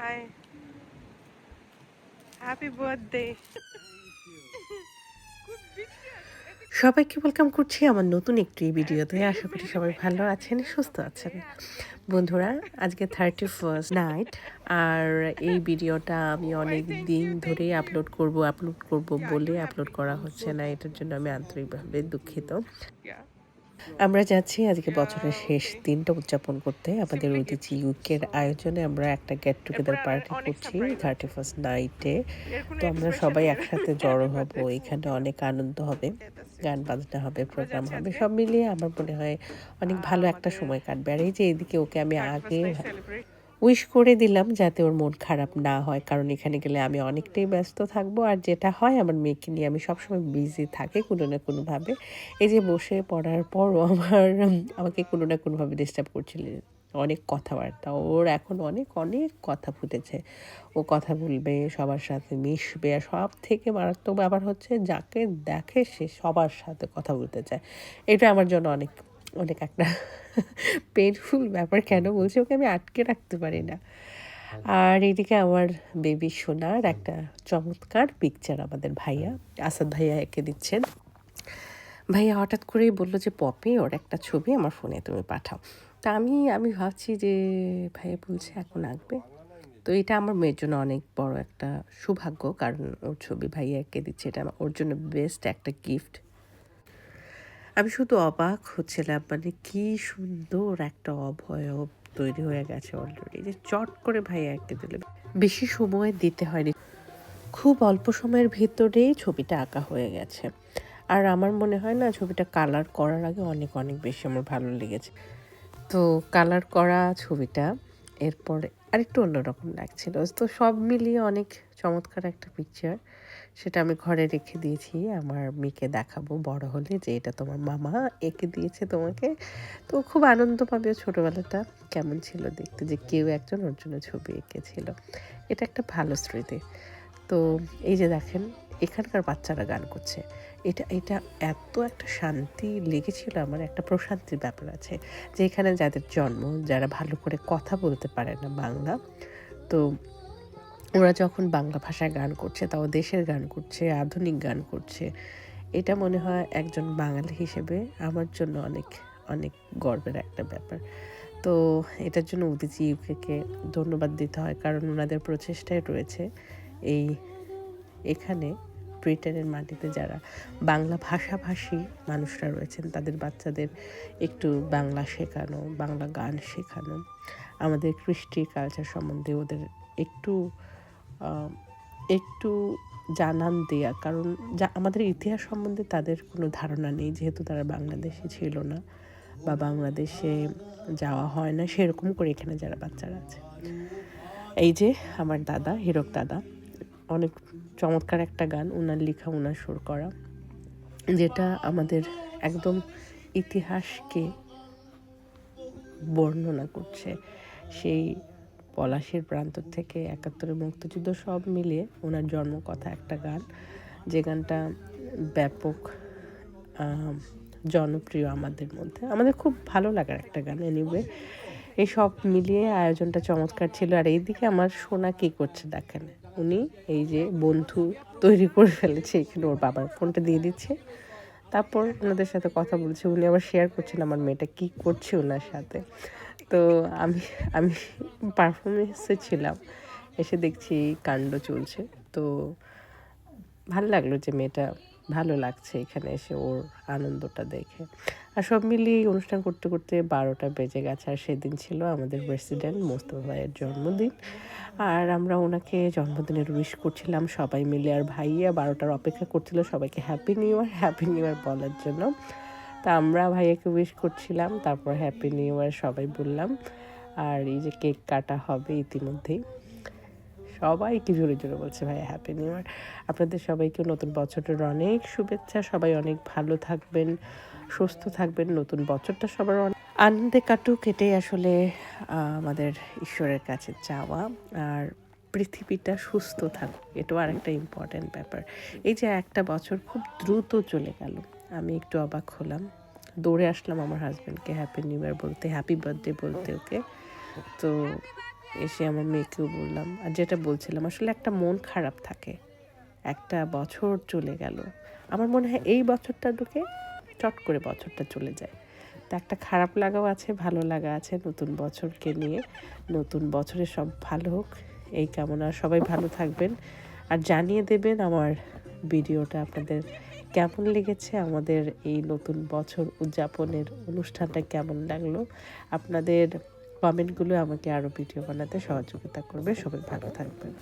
High, happy birthday. সবাইকে welcome করছি আমার নতুন একটি ভিডিওতে। আশা করি সবাই ভালো আছেন, সুস্থ আছেন। বন্ধুরা, আজকে 31st নাইট, আর এই ভিডিওটা আমি অনেক দিন ধরে আপলোড করব বলে আপলোড করা হচ্ছে না। এটার জন্য আমি আন্তরিকভাবে দুঃখিত। আমরা যাচ্ছি আজকে বছরের শেষ দিনটা উদযাপন করতে। আমাদের ওদিজি ইউকের আয়োজনে আমরা একটা গেট টুগেদার পার্টি করছি 31st নাইটে। তো আমরা সবাই একসাথে জড়ো হব, এখানে অনেক আনন্দ হবে, গান বাজনা হবে, প্রোগ্রাম হবে, সব মিলিয়ে আমার মনে হয় অনেক ভালো একটা সময় কাটবে। আর এই যে এদিকে ওকে আমি আগে উইশ করে দিলাম যাতে ওর মন খারাপ না হয়, কারণ এখানে গেলে আমি অনেকটাই ব্যস্ত থাকবো। আর যেটা হয়, আমার মেয়েকে নিয়ে আমি সবসময় বিজি থাকি কোনো না কোনোভাবে। এই যে বসে পড়ার পরও আমাকে কোনো না কোনোভাবে ডিস্টার্ব করছিল, অনেক কথাবার্তা। ওর এখন অনেক অনেক কথা ফুটেছে, ও কথা বলবে, সবার সাথে মিশবে, আর সব থেকে মারাত্মক ব্যাপার হচ্ছে যাকে দেখে সে সবার সাথে কথা বলতে চায়। এটা আমার জন্য অনেক অনেক একটা পেইনফুল ব্যাপার। কেন বলছি, ওকে আমি আটকে রাখতে পারি না। আর এদিকে আমার বেবি সোনার একটা চমৎকার পিকচার আমাদের ভাইয়া আসাদ ভাইয়া এঁকে দিচ্ছেন। ভাইয়া হঠাৎ করেই বললো যে পপি, ওর একটা ছবি আমার ফোনে তুমি পাঠাও। তা আমি ভাবছি যে ভাইয়া বলছে এখন আঁকবে, তো এটা আমার মেয়ের জন্য অনেক বড় একটা সৌভাগ্য, কারণ ওর ছবি ভাইয়া এঁকে দিচ্ছে, এটা ওর জন্য বেস্ট একটা গিফট। আমি শুধু অবাক হচ্ছিলাম, মানে কি সুন্দর একটা অবয়ব তৈরি হয়ে গেছে অলরেডি, যে চট করে ভাইয়া এঁকে দিলে। বেশি সময় দিতে হয়নি, খুব অল্প সময়ের ভেতরেই ছবিটা আঁকা হয়ে গেছে। আর আমার মনে হয় না, ছবিটা কালার করার আগে অনেক অনেক বেশি আমার ভালো লেগেছে। তো কালার করা ছবিটা এরপরে আরেকটু অন্যরকম লাগছিল। তো সব মিলিয়ে অনেক চমৎকার একটা পিকচার, সেটা আমি ঘরে রেখে দিয়েছি। আমার মেয়েকে দেখাবো বড় হলে যে এটা তোমার মামা এঁকে দিয়েছে তোমাকে। তো খুব আনন্দ পাবে ছোটোবেলাটা কেমন ছিল দেখতে, যে কেউ একজন ওর জন্য ছবি এঁকেছিল। এটা একটা ভালো স্মৃতি। তো এই যে দেখেন, এখানকার বাচ্চারা গান করছে, এটা এটা এত একটা শান্তি লেগেছিল আমার, একটা প্রশান্তির ব্যাপার আছে। যে এখানে যাদের জন্ম, যারা ভালো করে কথা বলতে পারে না বাংলা, তো ওরা যখন বাংলা ভাষায় গান করছে, তাও দেশের গান করছে, আধুনিক গান করছে, এটা মনে হয় একজন বাঙালি হিসেবে আমার জন্য অনেক অনেক গর্বের একটা ব্যাপার। তো এটার জন্য উদিজি ইউকেকে ধন্যবাদ দিতে হয়, কারণ ওনাদের প্রচেষ্টায় রয়েছে এই এখানে ব্রিটেনের মাটিতে যারা বাংলা ভাষাভাষী মানুষরা রয়েছেন, তাদের বাচ্চাদের একটু বাংলা শেখানো, বাংলা গান শেখানো, আমাদের কৃষ্টি কালচার সম্বন্ধে ওদের একটু একটু জানান দেয়া। কারণ আমাদের ইতিহাস সম্বন্ধে তাদের কোনো ধারণা নেই, যেহেতু তারা বাংলাদেশে ছিল না বা বাংলাদেশে যাওয়া হয় না সেরকম করে এখানে যারা বাচ্চারা আছে। এই যে আমার দাদা, হীরক দাদা, অনেক চমৎকার একটা গান, ওনার লেখা, ওনার সুর করা, যেটা আমাদের একদম ইতিহাসকে বর্ণনা করছে। সেই পলাশীর প্রান্তর থেকে ৭১-এর মুক্তিযুদ্ধ সব মিলিয়ে ওনার জন্মকথা একটা গান, যে গানটা ব্যাপক জনপ্রিয় আমাদের মধ্যে, আমাদের খুব ভালো লাগার একটা গান। এনিওয়ে, এই সব মিলিয়ে আয়োজনটা চমৎকার ছিল। আর এইদিকে আমার সোনা কী করছে দেখেন, উনি এই যে বন্ধু তৈরি করে ফেলেছে, এখানে ওর বাবার ফোনটা দিয়ে দিচ্ছে, তারপর ওনাদের সাথে কথা বলছে। উনি আবার শেয়ার করছেন আমার মেয়েটা কী করছে ওনার সাথে। তো আমি আমি পারফরমেন্সে ছিলাম, এসে দেখছি কাণ্ড চলছে। তো ভালো লাগলো যে মেয়েটা ভালো লাগছে এখানে এসে, ওর আনন্দটা দেখে। আর সব মিলিয়ে অনুষ্ঠান করতে করতে 12টা বেজে গেছে। আর সেদিন ছিল আমাদের প্রেসিডেন্ট মোস্তফা ভাইয়ের জন্মদিন, আর আমরা ওনাকে জন্মদিনের উইশ করছিলাম সবাই মিলে। আর ভাইয়া 12টার অপেক্ষা করছিল সবাইকে হ্যাপি নিউ ইয়ার বলার জন্য। তা আমরা ভাইয়াকে উইশ করছিলাম, তারপর হ্যাপি নিউ ইয়ার সবাই বললাম। আর এই যে কেক কাটা হবে ইতিমধ্যেই, সবাইকে জোরে জোরে বলছে ভাইয়া হ্যাপি নিউ ইয়ার। আপনাদের সবাইকে নতুন বছরের অনেক শুভেচ্ছা, সবাই অনেক ভালো থাকবেন, সুস্থ থাকবেন, নতুন বছরটা সবার আনন্দে কাটুক, এটাই আসলে আমাদের ঈশ্বরের কাছে চাওয়া। আর পৃথিবীটা সুস্থ থাকুক, এটাও আর একটা ইম্পর্ট্যান্ট ব্যাপার। এই যে একটা বছর খুব দ্রুত চলে গেল, আমি একটু অবাক হলাম, দৌড়ে আসলাম আমার হাজব্যান্ডকে হ্যাপি নিউ ইয়ার বলতে, হ্যাপি বার্থডে বলতে ওকে। তো এসে আমার মেয়েকেও বললাম। আর যেটা বলছিলাম আসলে একটা মন খারাপ থাকে। একটা বছর চলে গেল। আমার মনে হয় এই বছরটা ঢুকে চট করে বছরটা চলে যায়। তো একটা খারাপ লাগাও আছে, ভালো লাগা আছে নতুন বছরকে নিয়ে। নতুন বছরে সব ভালো হোক এই কামনা। সবাই ভালো থাকবেন। আর জানিয়ে দেবেন আমার ভিডিওটা আপনাদের কেমন লেগেছে, আমাদের এই নতুন বছর উদযাপনের অনুষ্ঠানটা কেমন লাগলো। আপনাদের কমেন্টগুলো আমাকে আরও ভিডিও বানাতে সহযোগিতা করবে। সবাই ভালো থাকবেন।